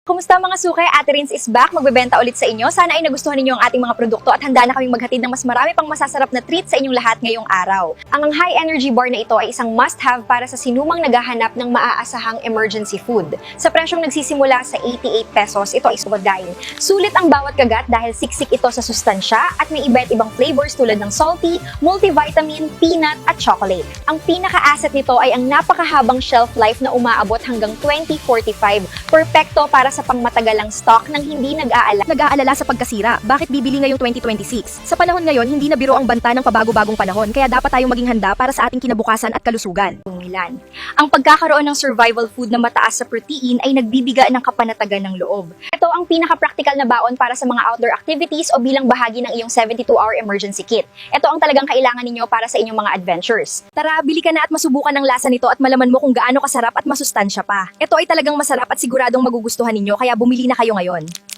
Kumusta mga suke? Ate Rins is back. Magbebenta ulit sa inyo. Sana ay nagustuhan ninyo ang ating mga produkto at handa na kaming maghatid ng mas marami pang masasarap na treat sa inyong lahat ngayong araw. Ang high energy bar na ito ay isang must-have para sa sinumang naghahanap ng maaasahang emergency food. Sa presyong nagsisimula sa 88 pesos, ito ay suwagain. Sulit ang bawat kagat dahil siksik ito sa sustansya at may iba't ibang flavors tulad ng salty, multivitamin, peanut at chocolate. Ang pinaka-asset nito ay ang napakahabang shelf life na umaabot hanggang 2045. Perpekto para sa pangmatagalang stock nang hindi Nag-aalala sa pagkasira. Bakit bibili ngayong 2026? Sa panahon ngayon, hindi na biro ang banta ng pabago-bagong panahon, kaya dapat tayong maging handa para sa ating kinabukasan at kalusugan. Milan. Ang pagkakaroon ng survival food na mataas sa protein ay nagbibiga ng kapanatagan ng loob. Ito ang pinaka-practical na baon para sa mga outdoor activities o bilang bahagi ng iyong 72-hour emergency kit. Ito ang talagang kailangan ninyo para sa inyong mga adventures. Tara, bili ka na at masubukan ng lasa nito at malaman mo kung gaano kasarap at masustansya pa. Ito ay talagang masarap at siguradong magugustuhan ninyo, kaya bumili na kayo ngayon.